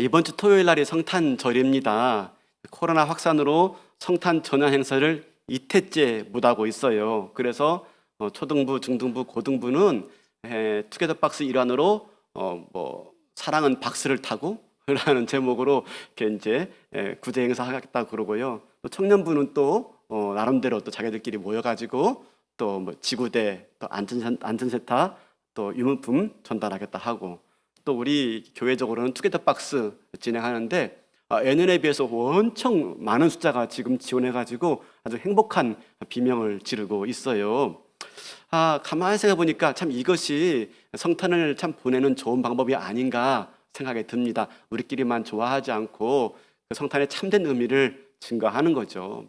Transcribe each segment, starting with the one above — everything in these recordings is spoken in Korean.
이번 주 토요일 날이 성탄절입니다. 코로나 확산으로 성탄 전야 행사를 이태째 못하고 있어요. 그래서 초등부, 중등부, 고등부는 투게더 박스 일환으로 사랑은 박스를 타고 라는 제목으로 이렇게 이제 구제 행사 하겠다 그러고요. 또 청년부는 또 나름대로 또 자기들끼리 모여가지고 또 뭐 지구대, 또 안전세타, 또 유문품 전달하겠다 하고, 또 우리 교회적으로는 투게더 박스 진행하는데 예년에 비해서 엄청 많은 숫자가 지금 지원해가지고 아주 행복한 비명을 지르고 있어요. 가만히 생각해 보니까 참 이것이 성탄을 참 보내는 좋은 방법이 아닌가 생각이 듭니다. 우리끼리만 좋아하지 않고 그 성탄의 참된 의미를 증거하는 거죠.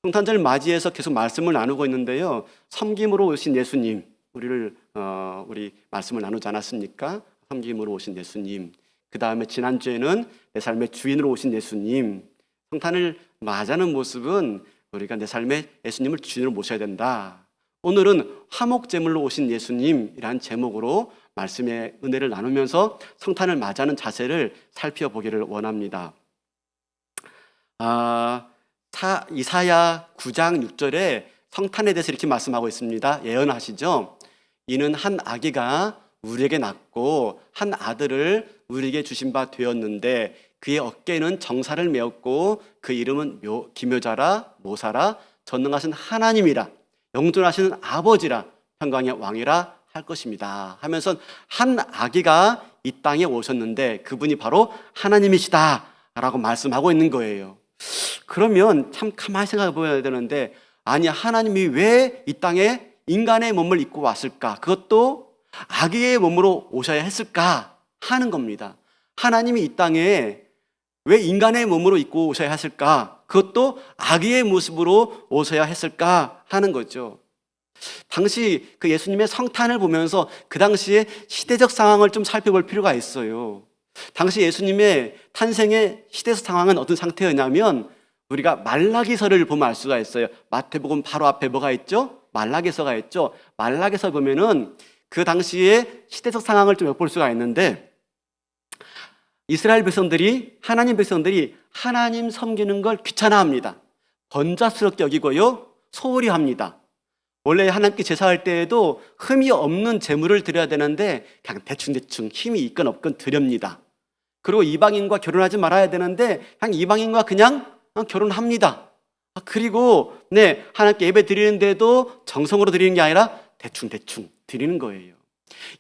성탄절 맞이해서 계속 말씀을 나누고 있는데요. 섬김으로 오신 예수님, 우리 말씀을 나누지 않았습니까? 섬김으로 오신 예수님. 그 다음에 지난주에는 내 삶의 주인으로 오신 예수님. 성탄을 맞이하는 모습은 우리가 내 삶의 예수님을 주인으로 모셔야 된다. 오늘은 화목제물로 오신 예수님이라는 제목으로 말씀의 은혜를 나누면서 성탄을 맞이하는 자세를 살펴보기를 원합니다. 이사야 9장 6절에 성탄에 대해서 이렇게 말씀하고 있습니다. 예언하시죠. 이는 한 아기가 우리에게 낳고 한 아들을 우리에게 주신 바 되었는데 그의 어깨에는 정사를 메었고 그 이름은 기묘자라 모사라 전능하신 하나님이라 영존하시는 아버지라 평강의 왕이라 할 것입니다 하면서 한 아기가 이 땅에 오셨는데 그분이 바로 하나님이시다 라고 말씀하고 있는 거예요. 그러면 참 가만히 생각해 보아야 되는데, 아니 하나님이 왜 이 땅에 인간의 몸을 입고 왔을까? 그것도 아기의 몸으로 오셔야 했을까 하는 겁니다. 하나님이 이 땅에 왜 인간의 몸으로 입고 오셔야 했을까? 그것도 아기의 모습으로 오셔야 했을까 하는 거죠. 당시 그 예수님의 성탄을 보면서 그 당시의 시대적 상황을 좀 살펴볼 필요가 있어요. 당시 예수님의 탄생의 시대적 상황은 어떤 상태였냐면 우리가 말라기서를 보면 알 수가 있어요. 마태복음 바로 앞에 뭐가 있죠? 말라기서가 있죠. 말라기서 보면은 그 당시의 시대적 상황을 좀 엿볼 수가 있는데, 이스라엘 백성들이, 하나님 백성들이 하나님 섬기는 걸 귀찮아합니다. 번잡스럽게 여기고요, 소홀히 합니다. 원래 하나님께 제사할 때에도 흠이 없는 제물을 드려야 되는데 그냥 대충 힘이 있건 없건 드립니다. 그리고 이방인과 결혼하지 말아야 되는데 그냥 이방인과 그냥 결혼합니다. 그리고 하나님께 예배 드리는데도 정성으로 드리는 게 아니라 대충 드리는 거예요.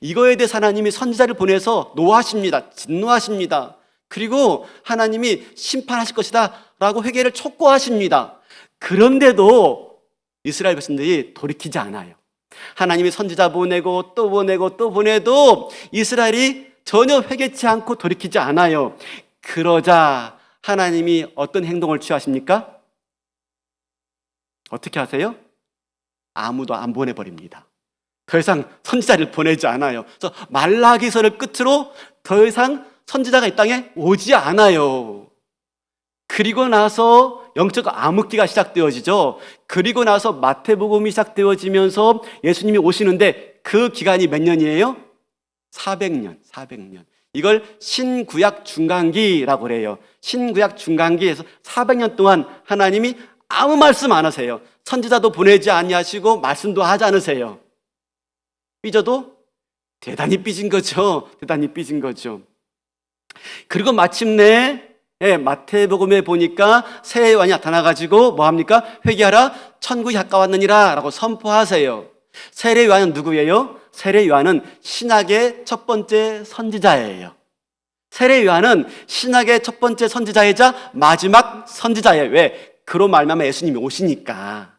이거에 대해서 하나님이 선지자를 보내서 노하십니다. 진노하십니다. 그리고 하나님이 심판하실 것이다 라고 회개를 촉구하십니다. 그런데도 이스라엘 백성들이 돌이키지 않아요. 하나님이 선지자 보내고 또 보내도 이스라엘이 전혀 회개치 않고 돌이키지 않아요. 그러자 하나님이 어떤 행동을 취하십니까? 어떻게 하세요? 아무도 안 보내버립니다. 더 이상 선지자를 보내지 않아요. 그래서 말라기서를 끝으로 더 이상 선지자가 이 땅에 오지 않아요. 그리고 나서 영적 암흑기가 시작되어지죠. 그리고 나서 마태복음이 시작되어지면서 예수님이 오시는데 그 기간이 몇 년이에요? 400년. 이걸 신구약 중간기라고 그래요. 신구약 중간기에서 400년 동안 하나님이 아무 말씀 안 하세요. 선지자도 보내지 아니하시고 말씀도 하지 않으세요. 삐져도 대단히 삐진 거죠. 그리고 마침내 마태복음에 보니까 새 요한이 나타나가지고 뭐합니까? 회개하라, 천국이 가까웠느니라 라고 선포하세요. 세례 요한은 누구예요? 세례 요한은 신약의 첫 번째 선지자예요. 세례 요한은 신약의 첫 번째 선지자이자 마지막 선지자예요. 왜? 그로 말미암아 예수님이 오시니까.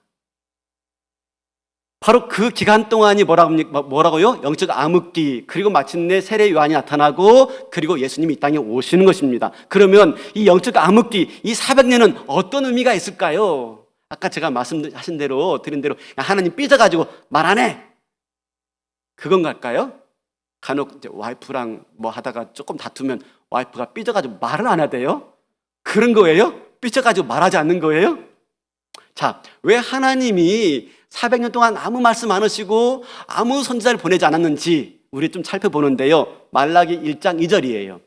바로 그 기간 동안이 뭐라고요? 영적 암흑기, 그리고 마침내 세례 요한이 나타나고 그리고 예수님이 이 땅에 오시는 것입니다. 그러면 이 영적 암흑기, 이 400년은 어떤 의미가 있을까요? 아까 제가 말씀하신 대로, 드린 대로 하나님 삐져가지고 말 안 해, 그건 갈까요? 간혹 이제 와이프랑 뭐 하다가 조금 다투면 와이프가 삐져가지고 말을 안 하대요? 그런 거예요? 삐져가지고 말하지 않는 거예요? 자, 왜 하나님이 400년 동안 아무 말씀 안 하시고 아무 선지자를 보내지 않았는지 우리 좀 살펴보는데요. 말라기 1장 2절이에요.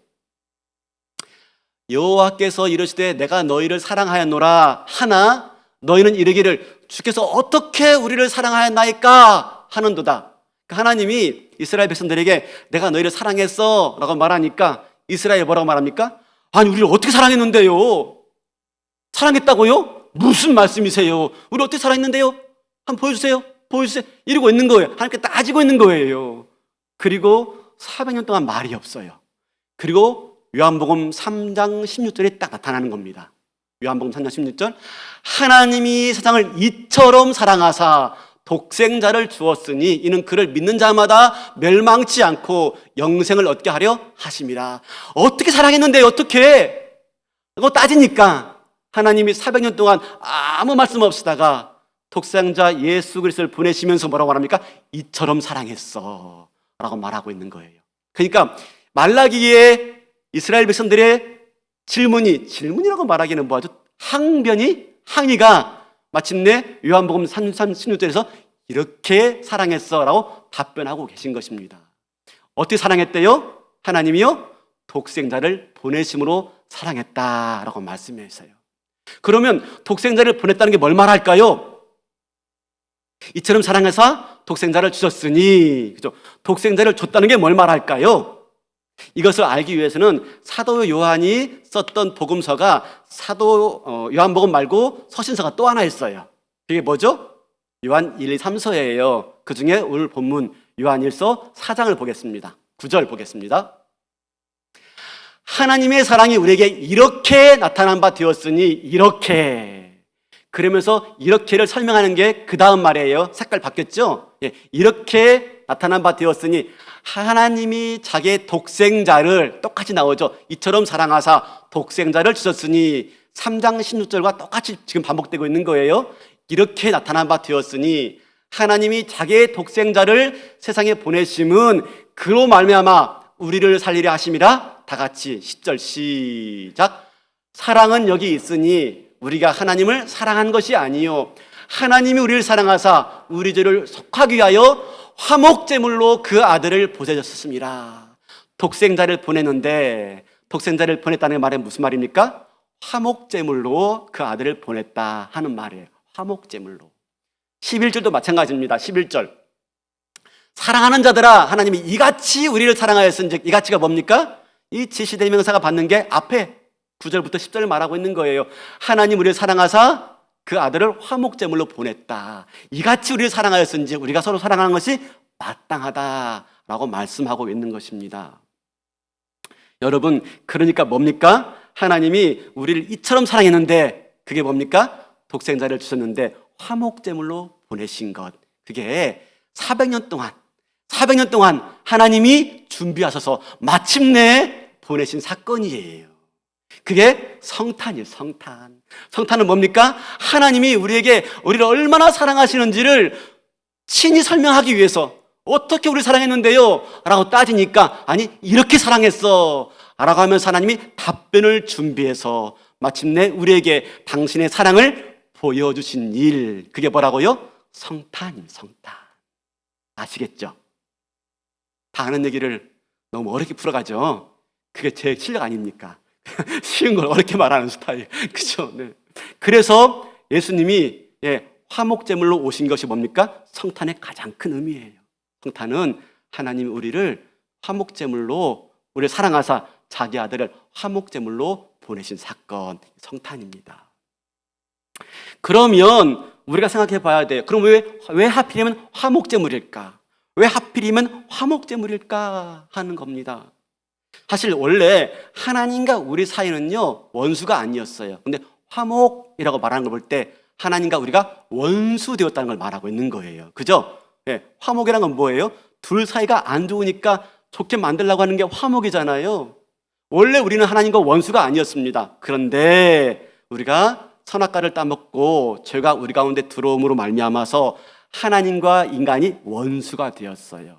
여호와께서 이르시되 내가 너희를 사랑하였노라 하나 너희는 이르기를 주께서 어떻게 우리를 사랑하였나이까 하는도다. 하나님이 이스라엘 백성들에게 내가 너희를 사랑했어 라고 말하니까 이스라엘 뭐라고 말합니까? 아니 우리를 어떻게 사랑했는데요? 사랑했다고요? 무슨 말씀이세요? 우리 어떻게 사랑했는데요? 한번 보여주세요. 보여주세요. 이러고 있는 거예요. 하나님께 따지고 있는 거예요. 그리고 400년 동안 말이 없어요. 그리고 요한복음 3장 16절에 딱 나타나는 겁니다. 요한복음 3장 16절 하나님이 세상을 이처럼 사랑하사 독생자를 주었으니 이는 그를 믿는 자마다 멸망치 않고 영생을 얻게 하려 하심이라. 어떻게 사랑했는데 어떻게? 그거 따지니까 하나님이 400년 동안 아무 말씀 없으다가 독생자 예수 그리스도를 보내시면서 뭐라고 말합니까? 이처럼 사랑했어 라고 말하고 있는 거예요. 그러니까 말라기에 이스라엘 백성들의 질문이라고 말하기는 뭐하죠? 항의가 마침내 요한복음 3장 16절에서 이렇게 사랑했어 라고 답변하고 계신 것입니다. 어떻게 사랑했대요? 하나님이요? 독생자를 보내심으로 사랑했다라고 말씀했어요. 그러면 독생자를 보냈다는 게 뭘 말할까요? 이처럼 사랑해서 독생자를 주셨으니, 그죠? 독생자를 줬다는 게 뭘 말할까요? 이것을 알기 위해서는 사도 요한이 썼던 복음서가 요한복음 말고 서신서가 또 하나 있어요. 그게 뭐죠? 요한 1, 2, 3서예요. 그 중에 오늘 본문 요한 1서 4장을 보겠습니다. 9절 보겠습니다. 하나님의 사랑이 우리에게 이렇게 나타난 바 되었으니 이렇게, 그러면서 이렇게를 설명하는 게 그 다음 말이에요. 색깔 바뀌었죠? 이렇게 나타난 바 되었으니 하나님이 자기의 독생자를, 똑같이 나오죠. 이처럼 사랑하사 독생자를 주셨으니 3장 16절과 똑같이 지금 반복되고 있는 거예요. 이렇게 나타난 바 되었으니 하나님이 자기의 독생자를 세상에 보내심은 그로 말미암아 우리를 살리려 하심이라. 다 같이 10절 시작. 사랑은 여기 있으니 우리가 하나님을 사랑한 것이 아니요 하나님이 우리를 사랑하사 우리 죄를 속하기 위하여 화목제물로 그 아들을 보내셨습니다. 독생자를 보냈는데, 독생자를 보냈다는 말은 무슨 말입니까? 화목제물로 그 아들을 보냈다 하는 말이에요. 화목제물로. 11절도 마찬가지입니다. 11절 사랑하는 자들아 하나님이 이같이 우리를 사랑하였은즉, 이같이가 뭡니까? 이 지시대명사가 받는 게 앞에 9절부터 10절을 말하고 있는 거예요. 하나님 우리를 사랑하사 그 아들을 화목제물로 보냈다. 이같이 우리를 사랑하였은지 우리가 서로 사랑하는 것이 마땅하다라고 말씀하고 있는 것입니다. 여러분, 그러니까 뭡니까? 하나님이 우리를 이처럼 사랑했는데 그게 뭡니까? 독생자를 주셨는데 화목제물로 보내신 것. 그게 400년 동안 하나님이 준비하셔서 마침내 보내신 사건이에요. 그게 성탄이에요. 성탄은 뭡니까? 하나님이 우리를 얼마나 사랑하시는지를 친히 설명하기 위해서 어떻게 우리를 사랑했는데요? 라고 따지니까 아니 이렇게 사랑했어 라고 하면서 하나님이 답변을 준비해서 마침내 우리에게 당신의 사랑을 보여주신 일, 그게 뭐라고요? 성탄. 아시겠죠? 다 아는 얘기를 너무 어렵게 풀어가죠. 그게 제 실력 아닙니까? 쉬운 걸 어렵게 말하는 스타일. 그죠? 네. 그래서 예수님이 화목제물로 오신 것이 뭡니까? 성탄의 가장 큰 의미예요. 성탄은 하나님이 우리를 화목제물로, 우리를 사랑하사 자기 아들을 화목제물로 보내신 사건, 성탄입니다. 그러면 우리가 생각해 봐야 돼요. 그럼 왜 하필이면 화목제물일까? 왜 하필이면 화목제물일까 하는 겁니다. 사실 원래 하나님과 우리 사이는요 원수가 아니었어요. 근데 화목이라고 말하는 걸 볼 때 하나님과 우리가 원수 되었다는 걸 말하고 있는 거예요. 그죠? 화목이라는 건 뭐예요? 둘 사이가 안 좋으니까 좋게 만들려고 하는 게 화목이잖아요. 원래 우리는 하나님과 원수가 아니었습니다. 그런데 우리가 선악과를 따먹고 죄가 우리 가운데 들어옴으로 말미암아서 하나님과 인간이 원수가 되었어요.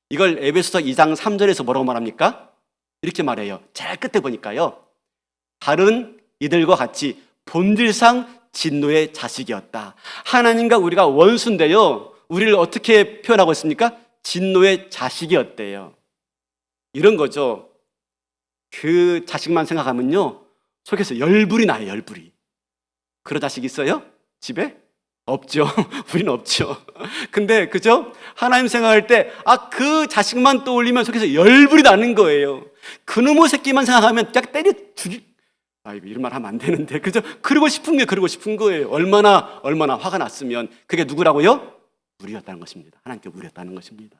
이걸 에베소서 2장 3절에서 뭐라고 말합니까? 이렇게 말해요. 제일 끝에 보니까요. 다른 이들과 같이 본질상 진노의 자식이었다. 하나님과 우리가 원수인데요. 우리를 어떻게 표현하고 있습니까? 진노의 자식이었대요. 이런 거죠. 그 자식만 생각하면요. 속에서 열불이 나요, 열불이. 그런 자식 있어요? 집에? 없죠. 우리는 없죠. 근데 그죠? 하나님 생각할 때 그 자식만 떠올리면 속에서 열불이 나는 거예요. 그놈의 새끼만 생각하면 딱 때려 죽이. 이런 말 하면 안 되는데 그죠? 그러고 싶은 거예요. 얼마나 화가 났으면. 그게 누구라고요? 우리였다는 것입니다. 하나님께 우리였다는 것입니다.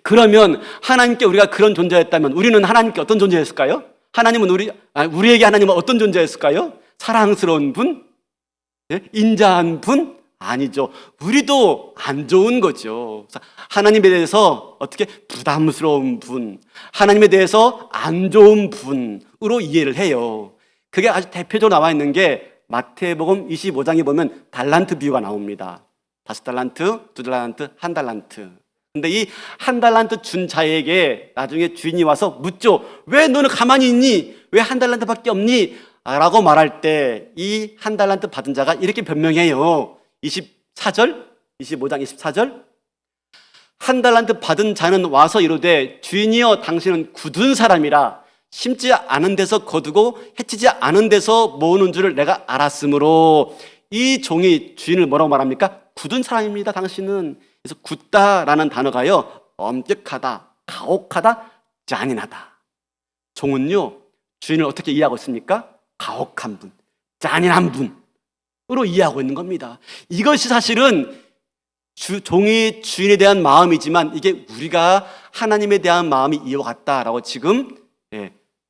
그러면 하나님께 우리가 그런 존재였다면 우리는 하나님께 어떤 존재였을까요? 하나님은 우리에게 하나님은 어떤 존재였을까요? 사랑스러운 분? 인자한 분? 아니죠. 우리도 안 좋은 거죠. 하나님에 대해서 어떻게 부담스러운 분, 하나님에 대해서 안 좋은 분으로 이해를 해요. 그게 아주 대표적으로 나와 있는 게 마태복음 25장에 보면 달란트 비유가 나옵니다. 5달란트, 2달란트, 1달란트. 근데 이 1달란트 준 자에게 나중에 주인이 와서 묻죠. 왜 너는 가만히 있니? 왜 1달란트밖에 없니? 라고 말할 때 이 1달란트 받은 자가 이렇게 변명해요. 24절, 25장 24절. 1달란트 받은 자는 와서 이르되 주인이여 당신은 굳은 사람이라 심지 않은 데서 거두고 해치지 않은 데서 모으는 줄을 내가 알았으므로 이 종이 주인을 뭐라고 말합니까? 굳은 사람입니다 당신은. 그래서 굳다라는 단어가요 엄격하다, 가혹하다, 잔인하다. 종은요 주인을 어떻게 이해하고 있습니까? 가혹한 분, 잔인한 분으로 이해하고 있는 겁니다. 이것이 사실은 종이 주인에 대한 마음이지만 이게 우리가 하나님에 대한 마음이 이와 같다라고 지금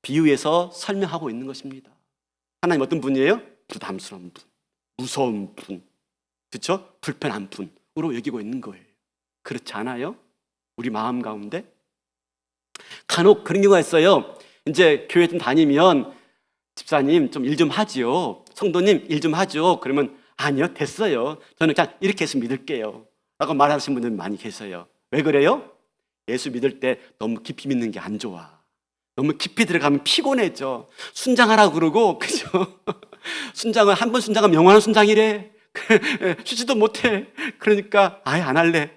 비유에서 설명하고 있는 것입니다. 하나님 어떤 분이에요? 부담스러운 분, 무서운 분, 그렇죠? 불편한 분으로 여기고 있는 거예요. 그렇지 않아요? 우리 마음 가운데 간혹 그런 경우가 있어요. 이제 교회 좀 다니면 집사님 좀 일 좀 하지요. 성도님 일 좀 하죠. 그러면 아니요, 됐어요. 저는 그냥 이렇게 해서 믿을게요. 라고 말하시는 분들 많이 계세요. 왜 그래요? 예수 믿을 때 너무 깊이 믿는 게 안 좋아. 너무 깊이 들어가면 피곤해져. 순장하라고 그러고, 그죠? 순장은 한 번 순장하면 영원한 순장이래. 쉬지도 못해. 그러니까 아예 안 할래.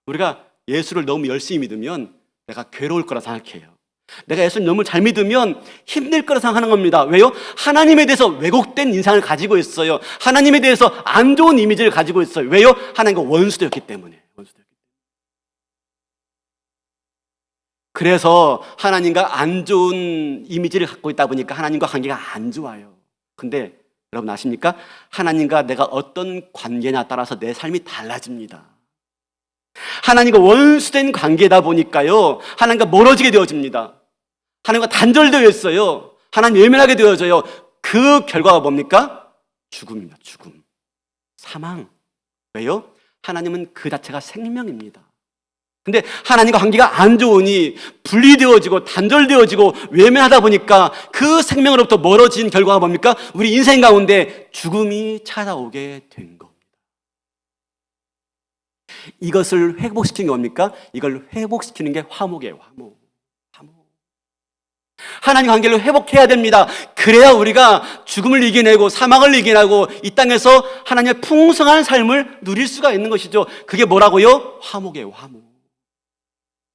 우리가 예수를 너무 열심히 믿으면 내가 괴로울 거라 생각해요. 내가 예수를 너무 잘 믿으면 힘들 거라 생각하는 겁니다. 왜요? 하나님에 대해서 왜곡된 인상을 가지고 있어요. 하나님에 대해서 안 좋은 이미지를 가지고 있어요. 왜요? 하나님과 원수되었기 때문에. 그래서 하나님과 안 좋은 이미지를 갖고 있다 보니까 하나님과 관계가 안 좋아요. 근데 여러분 아십니까? 하나님과 내가 어떤 관계냐에 따라서 내 삶이 달라집니다. 하나님과 원수된 관계다 보니까요 하나님과 멀어지게 되어집니다. 하나님과 단절되어 있어요. 하나님 외면하게 되어져요. 그 결과가 뭡니까? 죽음입니다. 죽음, 사망. 왜요? 하나님은 그 자체가 생명입니다. 근데 하나님과 관계가 안 좋으니 분리되어지고 단절되어지고 외면하다 보니까 그 생명으로부터 멀어진 결과가 뭡니까? 우리 인생 가운데 죽음이 찾아오게 된 겁니다. 이것을 회복시키는 게 뭡니까? 이걸 회복시키는 게 화목이에요. 화목. 하나님 관계를 회복해야 됩니다. 그래야 우리가 죽음을 이겨내고 사망을 이겨내고 이 땅에서 하나님의 풍성한 삶을 누릴 수가 있는 것이죠. 그게 뭐라고요? 화목이에요. 화목.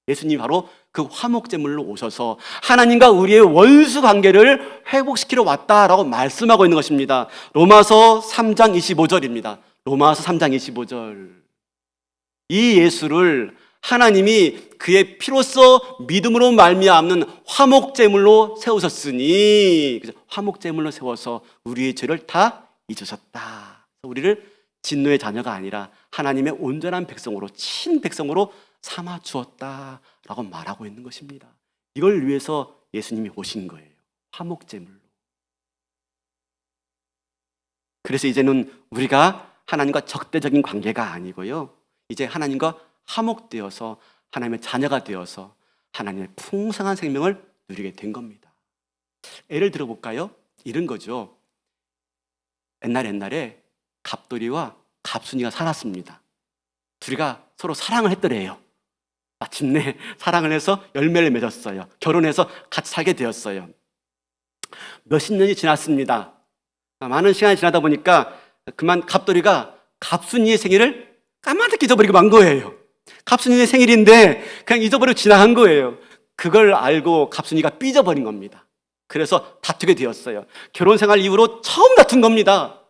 예수님이 바로 그 화목제물로 오셔서 하나님과 우리의 원수 관계를 회복시키러 왔다라고 말씀하고 있는 것입니다. 로마서 3장 25절입니다. 로마서 3장 25절. 이 예수를 하나님이 그의 피로써 믿음으로 말미암는 화목제물로 세우셨으니, 화목제물로 세워서 우리의 죄를 다 잊으셨다. 우리를 진노의 자녀가 아니라 하나님의 온전한 백성으로, 친백성으로 삼아 주었다라고 말하고 있는 것입니다. 이걸 위해서 예수님이 오신 거예요. 화목제물로. 그래서 이제는 우리가 하나님과 적대적인 관계가 아니고요, 이제 하나님과 화목되어서 하나님의 자녀가 되어서 하나님의 풍성한 생명을 누리게 된 겁니다. 예를 들어볼까요? 이런 거죠. 옛날에 갑돌이와 갑순이가 살았습니다. 둘이가 서로 사랑을 했더래요. 마침내 사랑을 해서 열매를 맺었어요. 결혼해서 같이 살게 되었어요. 몇십 년이 지났습니다. 많은 시간이 지나다 보니까 그만 갑돌이가 갑순이의 생일을 까마득히 잊어버리고 만 거예요. 갑순이의 생일인데 그냥 잊어버리고 지나간 거예요. 그걸 알고 갑순이가 삐져버린 겁니다. 그래서 다투게 되었어요. 결혼 생활 이후로 처음 다툰 겁니다.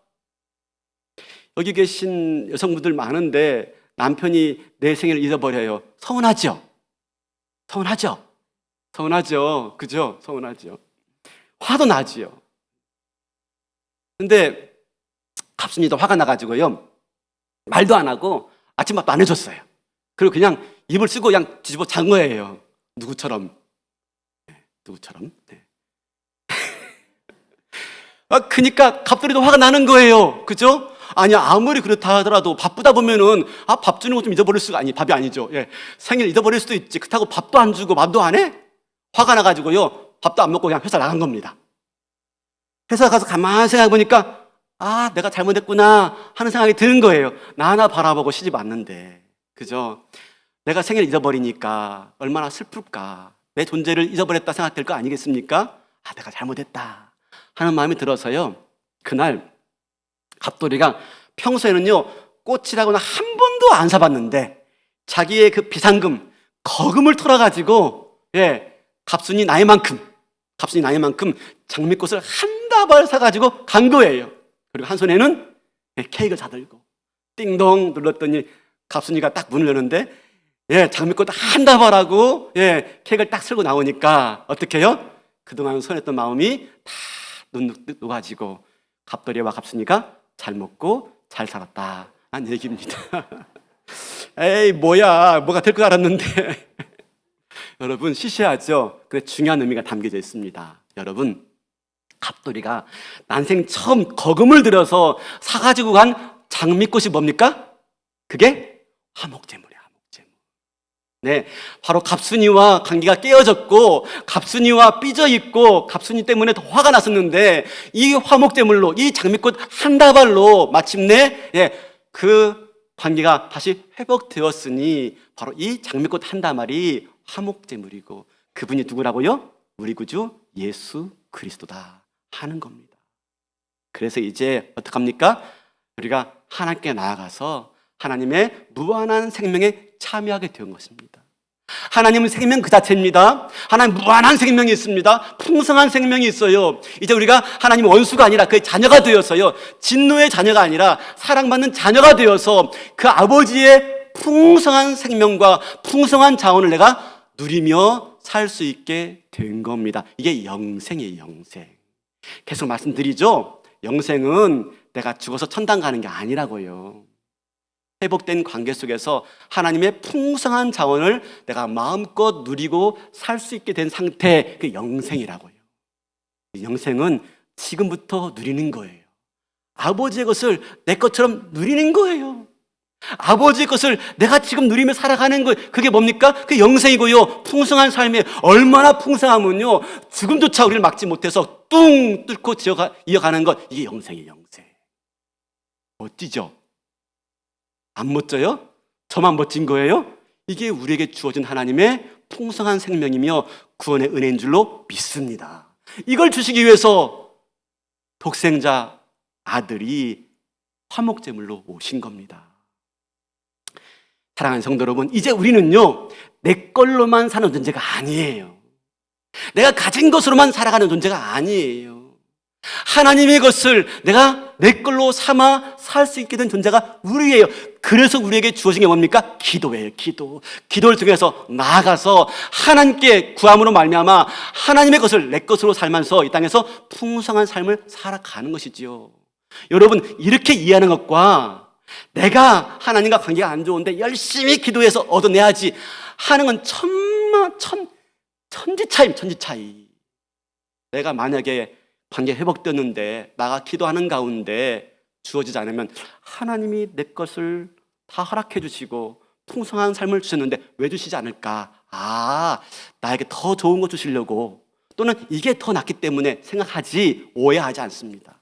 여기 계신 여성분들 많은데 남편이 내 생일을 잊어버려요. 서운하죠? 서운하죠? 서운하죠? 그죠? 서운하죠? 화도 나지요. 근데 갑순이도 화가 나가지고요, 말도 안 하고 아침밥도 안 해줬어요. 그리고 그냥 입을 쓰고 그냥 뒤집어 잔 거예요. 누구처럼. 누구처럼. 네. 그러니까 갑돌이도 화가 나는 거예요. 그죠? 아니, 아무리 그렇다 하더라도 바쁘다 보면은 밥 주는 거 좀 잊어버릴 수가, 아니, 밥이 아니죠. 예. 생일 잊어버릴 수도 있지. 그렇다고 밥도 안 주고 밥도 안 해? 화가 나가지고요, 밥도 안 먹고 그냥 회사 나간 겁니다. 회사 가서 가만히 생각해 보니까 내가 잘못했구나 하는 생각이 드는 거예요. 나 하나 바라보고 시집 왔는데, 그죠? 내가 생일 잊어버리니까 얼마나 슬플까. 내 존재를 잊어버렸다 생각될 거 아니겠습니까? 내가 잘못했다 하는 마음이 들어서요, 그날 갑돌이가 평소에는요 꽃이라고는 한 번도 안 사봤는데 자기의 그 비상금 거금을 털어가지고, 갑순이 나이만큼 장미꽃을 한 다발 사가지고 간 거예요. 그리고 한 손에는 케이크를 사들고 띵동 눌렀더니 갑순이가 딱 문을 여는데 장미꽃 한 다발하고 케이크를 딱 쓸고 나오니까 어떻게 해요? 그동안 손했던 마음이 다 녹아지고 갑돌이와 갑순이가 잘 먹고 잘 살았다는 얘기입니다. 에이, 뭐가 될 줄 알았는데. 여러분, 시시하죠? 근데 중요한 의미가 담겨져 있습니다. 여러분, 갑돌이가 난생 처음 거금을 들여서 사가지고 간 장미꽃이 뭡니까? 그게 화목제물이에요. 화목제물. 네, 바로 갑순이와 관계가 깨어졌고 갑순이와 삐져있고 갑순이 때문에 더 화가 났었는데 이 화목제물로, 이 장미꽃 한 다발로 마침내 그 관계가 다시 회복되었으니 바로 이 장미꽃 한 다발이 화목제물이고 그분이 누구라고요? 우리 구주 예수 그리스도다 하는 겁니다. 그래서 이제 어떡합니까? 우리가 하나님께 나아가서 하나님의 무한한 생명에 참여하게 된 것입니다. 하나님은 생명 그 자체입니다. 하나님 무한한 생명이 있습니다. 풍성한 생명이 있어요. 이제 우리가 하나님 원수가 아니라 그의 자녀가 되어서요, 진노의 자녀가 아니라 사랑받는 자녀가 되어서 그 아버지의 풍성한 생명과 풍성한 자원을 내가 누리며 살 수 있게 된 겁니다. 이게 영생이에요. 영생. 계속 말씀드리죠. 영생은 내가 죽어서 천당 가는 게 아니라고요. 회복된 관계 속에서 하나님의 풍성한 자원을 내가 마음껏 누리고 살 수 있게 된 상태, 그 영생이라고요. 영생은 지금부터 누리는 거예요. 아버지의 것을 내 것처럼 누리는 거예요. 아버지의 것을 내가 지금 누리며 살아가는 거예요. 그게 뭡니까? 그게 영생이고요. 풍성한 삶이 얼마나 풍성하면요, 죽음조차 우리를 막지 못해서 뚱 뚫고 이어가는 것, 이게 영생이에요. 영생. 멋지죠? 안 멋져요? 저만 멋진 거예요? 이게 우리에게 주어진 하나님의 풍성한 생명이며 구원의 은혜인 줄로 믿습니다. 이걸 주시기 위해서 독생자 아들이 화목제물로 오신 겁니다. 사랑하는 성도 여러분, 이제 우리는요 내 걸로만 사는 존재가 아니에요. 내가 가진 것으로만 살아가는 존재가 아니에요. 하나님의 것을 내가 내 걸로 삼아 살 수 있게 된 존재가 우리예요. 그래서 우리에게 주어진 게 뭡니까? 기도예요. 기도를 통해서 나아가서 하나님께 구함으로 말미암아 하나님의 것을 내 것으로 살면서 이 땅에서 풍성한 삶을 살아가는 것이지요. 여러분, 이렇게 이해하는 것과 내가 하나님과 관계가 안 좋은데 열심히 기도해서 얻어내야지 하는 건 천지 차이. 내가 만약에 관계 회복되었는데 나가 기도하는 가운데 주어지지 않으면 하나님이 내 것을 다 허락해 주시고 풍성한 삶을 주셨는데 왜 주시지 않을까? 나에게 더 좋은 거 주시려고, 또는 이게 더 낫기 때문에 생각하지, 오해하지 않습니다.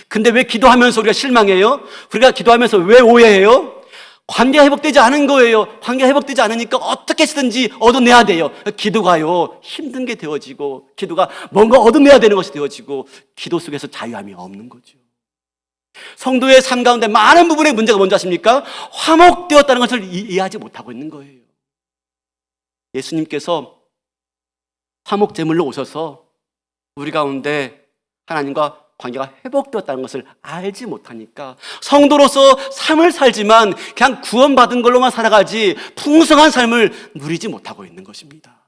근데 왜 기도하면서 우리가 실망해요? 우리가 기도하면서 왜 오해해요? 관계가 회복되지 않은 거예요. 관계가 회복되지 않으니까 어떻게 해서든지 얻어내야 돼요. 기도가요 힘든 게 되어지고, 기도가 뭔가 얻어내야 되는 것이 되어지고, 기도 속에서 자유함이 없는 거죠. 성도의 삶 가운데 많은 부분의 문제가 뭔지 아십니까? 화목되었다는 것을 이해하지 못하고 있는 거예요. 예수님께서 화목제물로 오셔서 우리 가운데 하나님과 관계가 회복되었다는 것을 알지 못하니까 성도로서 삶을 살지만 그냥 구원받은 걸로만 살아가지 풍성한 삶을 누리지 못하고 있는 것입니다.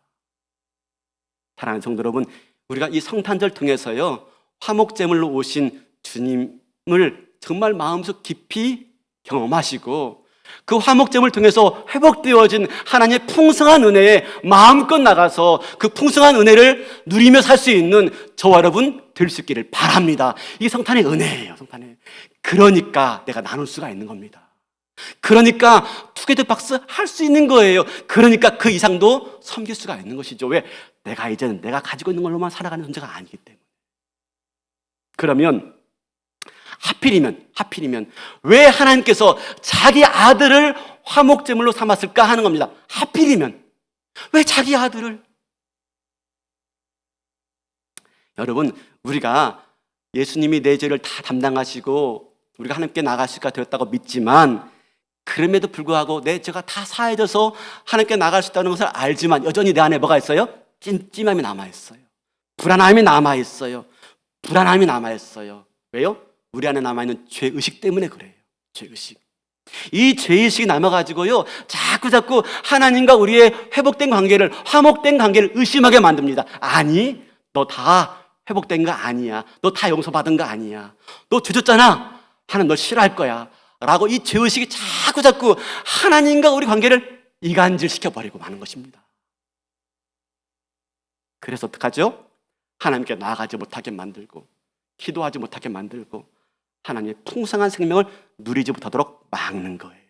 사랑하는 성도 여러분, 우리가 이 성탄절 통해서요, 화목제물로 오신 주님을 정말 마음속 깊이 경험하시고 그 화목제물을 통해서 회복되어진 하나님의 풍성한 은혜에 마음껏 나가서 그 풍성한 은혜를 누리며 살 수 있는 저와 여러분 될 수 있기를 바랍니다. 이게 성탄의 은혜예요. 성탄의. 그러니까 내가 나눌 수가 있는 겁니다. 그러니까 투게더 박스 할 수 있는 거예요. 그러니까 그 이상도 섬길 수가 있는 것이죠. 왜? 내가 이제는 내가 가지고 있는 걸로만 살아가는 존재가 아니기 때문에. 그러면 하필이면 왜 하나님께서 자기 아들을 화목제물로 삼았을까 하는 겁니다. 하필이면 왜 자기 아들을? 여러분, 우리가 예수님이 내 죄를 다 담당하시고 우리가 하나님께 나갈 수가 되었다고 믿지만, 그럼에도 불구하고 내 죄가 다 사해져서 하나님께 나갈 수 있다는 것을 알지만 여전히 내 안에 뭐가 있어요? 찜찜함이 남아있어요. 불안함이 남아있어요. 왜요? 우리 안에 남아있는 죄의식 때문에 그래요. 죄의식. 이 죄의식이 남아가지고요, 자꾸 하나님과 우리의 회복된 관계를, 화목된 관계를 의심하게 만듭니다. 아니, 너 다 회복된 거 아니야. 너 다 용서받은 거 아니야. 너 죄 졌잖아. 하나님 널 싫어할 거야. 라고 이 죄의식이 자꾸 하나님과 우리 관계를 이간질시켜버리고 마는 것입니다. 그래서 어떡하죠? 하나님께 나아가지 못하게 만들고 기도하지 못하게 만들고 하나님의 풍성한 생명을 누리지 못하도록 막는 거예요.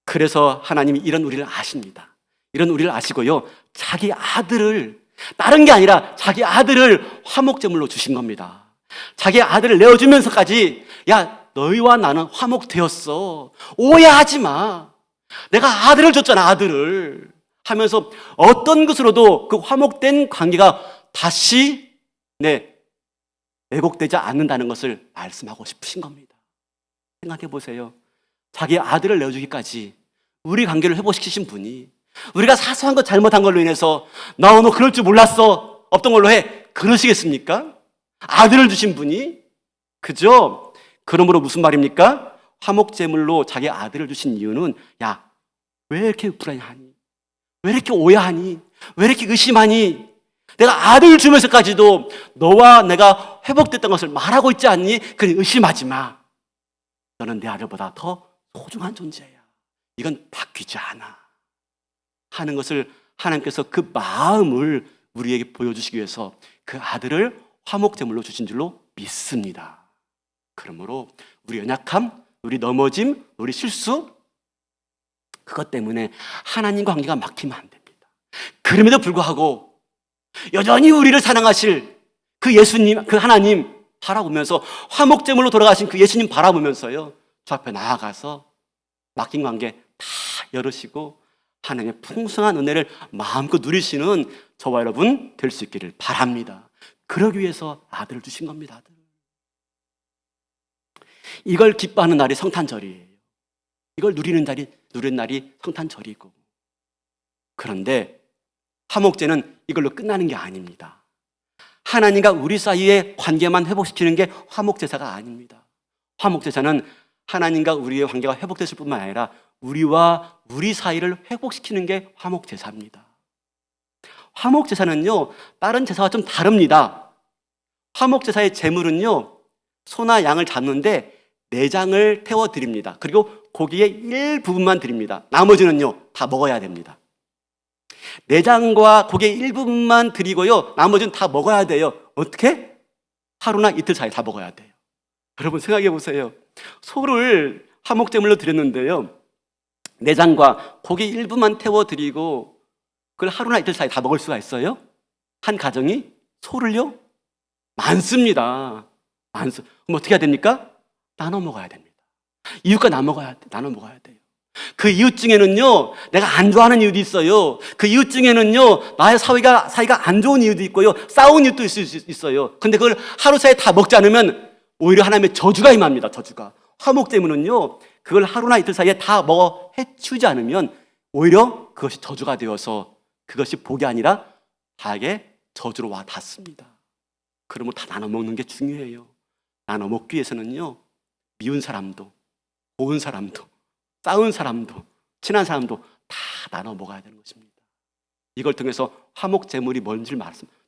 그래서 하나님이 이런 우리를 아십니다. 이런 우리를 아시고요, 자기 아들을, 다른 게 아니라 자기 아들을 화목제물로 주신 겁니다. 자기 아들을 내어주면서까지, 야, 너희와 나는 화목되었어. 오해하지 마. 내가 아들을 줬잖아, 아들을. 하면서 어떤 것으로도 그 화목된 관계가 다시 왜곡되지 않는다는 것을 말씀하고 싶으신 겁니다. 생각해 보세요. 자기 아들을 내어주기까지 우리 관계를 회복시키신 분이, 우리가 사소한 것 잘못한 걸로 인해서 너 그럴 줄 몰랐어, 없던 걸로 해, 그러시겠습니까? 아들을 주신 분이. 그죠? 그러므로 무슨 말입니까? 화목제물로 자기 아들을 주신 이유는, 야, 왜 이렇게 불안해하니? 왜 이렇게 오해하니? 왜 이렇게 의심하니? 내가 아들을 주면서까지도 너와 내가 회복됐던 것을 말하고 있지 않니? 그래, 의심하지 마. 너는 내 아들보다 더 소중한 존재야. 이건 바뀌지 않아. 하는 것을 하나님께서 그 마음을 우리에게 보여주시기 위해서 그 아들을 화목제물로 주신 줄로 믿습니다. 그러므로 우리 연약함, 우리 넘어짐, 우리 실수, 그것 때문에 하나님과 관계가 막히면 안 됩니다. 그럼에도 불구하고 여전히 우리를 사랑하실 그 예수님, 그 하나님 바라보면서, 화목제물로 돌아가신 그 예수님 바라보면서요, 주 앞에 나아가서 막힌 관계 다 열으시고 하나님의 풍성한 은혜를 마음껏 누리시는 저와 여러분 될 수 있기를 바랍니다. 그러기 위해서 아들을 주신 겁니다. 아들. 이걸 기뻐하는 날이 성탄절이에요. 이걸 누리는 날이 성탄절이고. 그런데 화목제는 이걸로 끝나는 게 아닙니다. 하나님과 우리 사이의 관계만 회복시키는 게 화목제사가 아닙니다. 화목제사는 하나님과 우리의 관계가 회복됐을 뿐만 아니라 우리와 우리 사이를 회복시키는 게 화목제사입니다. 화목제사는요, 다른 제사와 좀 다릅니다. 화목제사의 제물은요, 소나 양을 잡는데 내장을 태워드립니다. 그리고 고기의 일부분만 드립니다. 나머지는요, 다 먹어야 됩니다. 내장과 고기의 일부분만 드리고요, 나머지는 다 먹어야 돼요. 어떻게? 하루나 이틀 사이 다 먹어야 돼요. 여러분 생각해 보세요. 소를 화목제물로 드렸는데요, 내장과 고기 일부만 태워드리고 그걸 하루나 이틀 사이 다 먹을 수가 있어요? 한 가정이 소를요? 많습니다. 그럼 어떻게 해야 됩니까? 나눠 먹어야 됩니다. 이웃과 나눠 먹어야 돼요. 그 이웃 중에는요, 내가 안 좋아하는 이웃이 있어요. 그 이웃 중에는요, 나의 사이가 안 좋은 이웃도 있고요, 싸운 이웃도 있어요. 근데 그걸 하루 사이에 다 먹지 않으면 오히려 하나님의 저주가 임합니다. 저주가. 화목제물은요, 그걸 하루나 이틀 사이에 다 먹어 해치우지 않으면 오히려 그것이 저주가 되어서 그것이 복이 아니라 다에게 저주로 와 닿습니다. 그러므로 다 나눠 먹는 게 중요해요. 나눠 먹기 위해서는요, 미운 사람도, 고운 사람도, 싸운 사람도, 친한 사람도 다 나눠 먹어야 되는 것입니다. 이걸 통해서 화목 제물이 뭔지를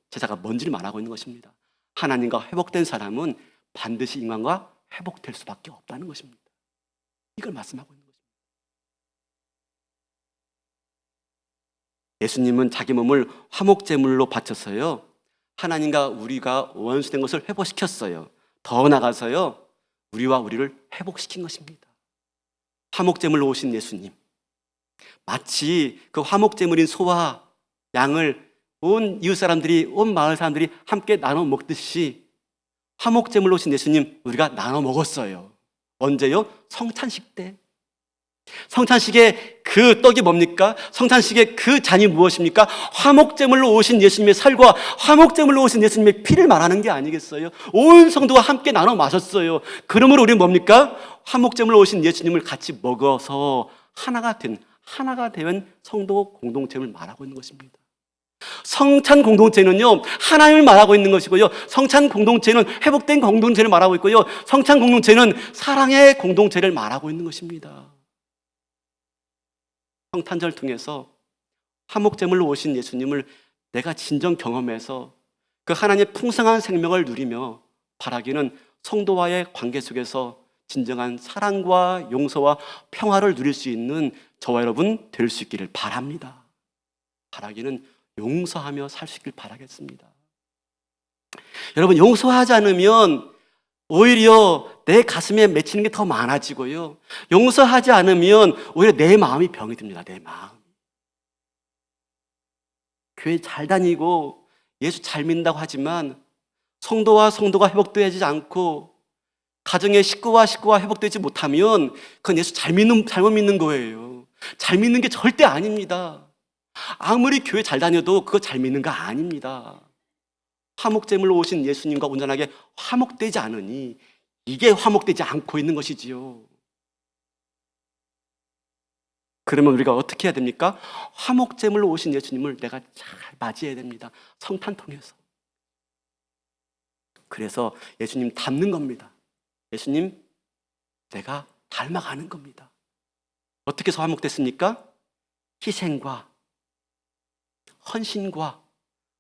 제사가 뭔지를 말하고 있는 것입니다. 하나님과 회복된 사람은 반드시 인간과 회복될 수밖에 없다는 것입니다. 이걸 말씀하고 있는 것입니다. 예수님은 자기 몸을 화목 제물로 바쳐서요, 하나님과 우리가 원수된 것을 회복시켰어요. 더 나아가서요, 우리와 우리를 회복시킨 것입니다. 화목 제물로 오신 예수님, 마치 그 화목 제물인 소와 양을 온 이웃 사람들이, 온 마을 사람들이 함께 나눠 먹듯이 화목 제물로 오신 예수님 우리가 나눠 먹었어요. 언제요? 성찬식 때. 성찬식의 그 떡이 뭡니까? 성찬식의 그 잔이 무엇입니까? 화목제물로 오신 예수님의 살과 화목제물로 오신 예수님의 피를 말하는 게 아니겠어요? 온 성도가 함께 나눠 마셨어요. 그러므로 우리는 뭡니까? 화목제물로 오신 예수님을 같이 먹어서 하나가 된 성도 공동체를 말하고 있는 것입니다. 성찬 공동체는요, 하나님을 말하고 있는 것이고요, 성찬 공동체는 회복된 공동체를 말하고 있고요, 성찬 공동체는 사랑의 공동체를 말하고 있는 것입니다. 성탄절 통해서 화목제물로 오신 예수님을 내가 진정 경험해서 그 하나님의 풍성한 생명을 누리며 바라기는 성도와의 관계 속에서 진정한 사랑과 용서와 평화를 누릴 수 있는 저와 여러분 될 수 있기를 바랍니다. 바라기는 용서하며 살 수 있길 바라겠습니다. 여러분, 용서하지 않으면 오히려 내 가슴에 맺히는 게 더 많아지고요, 용서하지 않으면 오히려 내 마음이 병이 듭니다. 내 마음. 교회 잘 다니고 예수 잘 믿는다고 하지만 성도와 성도가 회복되지 않고 가정의 식구와 회복되지 못하면 그건 예수 잘못 믿는 거예요. 잘 믿는 게 절대 아닙니다. 아무리 교회 잘 다녀도 그거 잘 믿는 거 아닙니다. 화목제물로 오신 예수님과 온전하게 화목되지 않으니 이게 화목되지 않고 있는 것이지요. 그러면 우리가 어떻게 해야 됩니까? 화목제물로 오신 예수님을 내가 잘 맞이해야 됩니다. 성탄 통해서. 그래서 예수님 닮는 겁니다. 예수님 내가 닮아가는 겁니다. 어떻게 해서 화목됐습니까? 희생과 헌신과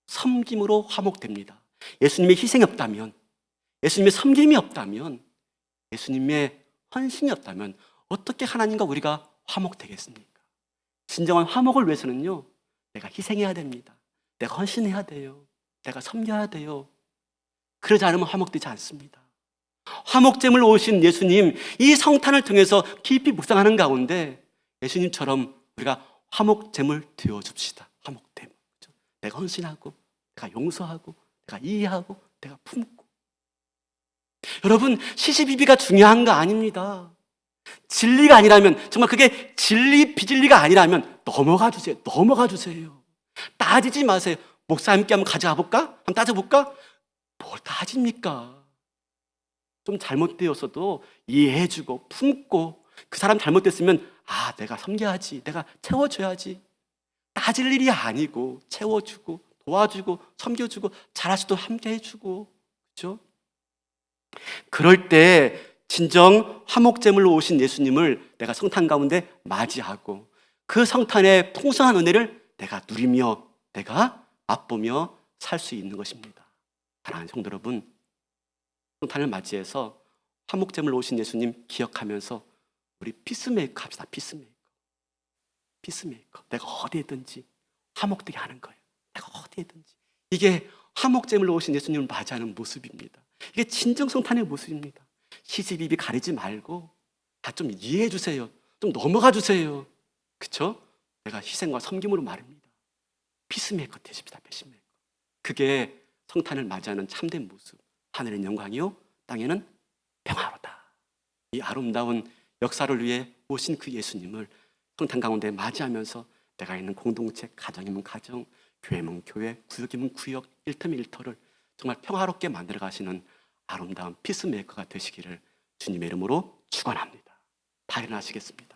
섬김으로 화목됩니다. 예수님의 희생이 없다면, 예수님의 섬김이 없다면, 예수님의 헌신이 없다면 어떻게 하나님과 우리가 화목되겠습니까? 진정한 화목을 위해서는요, 내가 희생해야 됩니다. 내가 헌신해야 돼요. 내가 섬겨야 돼요. 그러지 않으면 화목되지 않습니다. 화목제물로 오신 예수님, 이 성탄을 통해서 깊이 묵상하는 가운데 예수님처럼 우리가 화목제물 되어줍시다. 화목됨. 내가 헌신하고, 내가 용서하고, 내가 이해하고, 내가 품고. 여러분, 시시비비가 중요한 거 아닙니다. 진리가 아니라면, 정말 그게 진리, 비진리가 아니라면 넘어가 주세요. 넘어가 주세요. 따지지 마세요. 목사님께 한번 가져가 볼까? 한번 따져볼까? 뭘 따집니까? 좀 잘못되었어도 이해해주고 품고, 그 사람 잘못됐으면 내가 섬겨야지, 내가 채워줘야지. 따질 일이 아니고 채워주고 도와주고 섬겨주고 잘할 수도 함께 해주고, 그렇죠? 그럴 때 진정 화목제물로 오신 예수님을 내가 성탄 가운데 맞이하고 그 성탄의 풍성한 은혜를 내가 누리며 내가 맛보며 살 수 있는 것입니다. 사랑하는 성도 여러분, 성탄을 맞이해서 화목제물로 오신 예수님 기억하면서 우리 피스메이커 합시다. 피스메이커. 내가 어디에든지 화목되게 하는 거예요. 내가 어디에든지. 이게 화목제물로 오신 예수님을 맞이하는 모습입니다. 이게 진정 성탄의 모습입니다. 시시비비 가리지 말고 다 좀 이해해 주세요. 좀 넘어가 주세요. 그렇죠? 내가 희생과 섬김으로 말입니다. 피스메이커 되십시다. 피스메이커. 그게 성탄을 맞이하는 참된 모습. 하늘은 영광이요, 땅에는 평화로다. 이 아름다운 역사를 위해 오신 그 예수님을 성탄 가운데 맞이하면서 내가 있는 공동체, 가정이면 가정, 교회면 교회, 구역이면 구역, 일터면 일터를 정말 평화롭게 만들어 가시는 아름다운 피스메이커가 되시기를 주님의 이름으로 축원합니다. 다 일어나시겠습니다.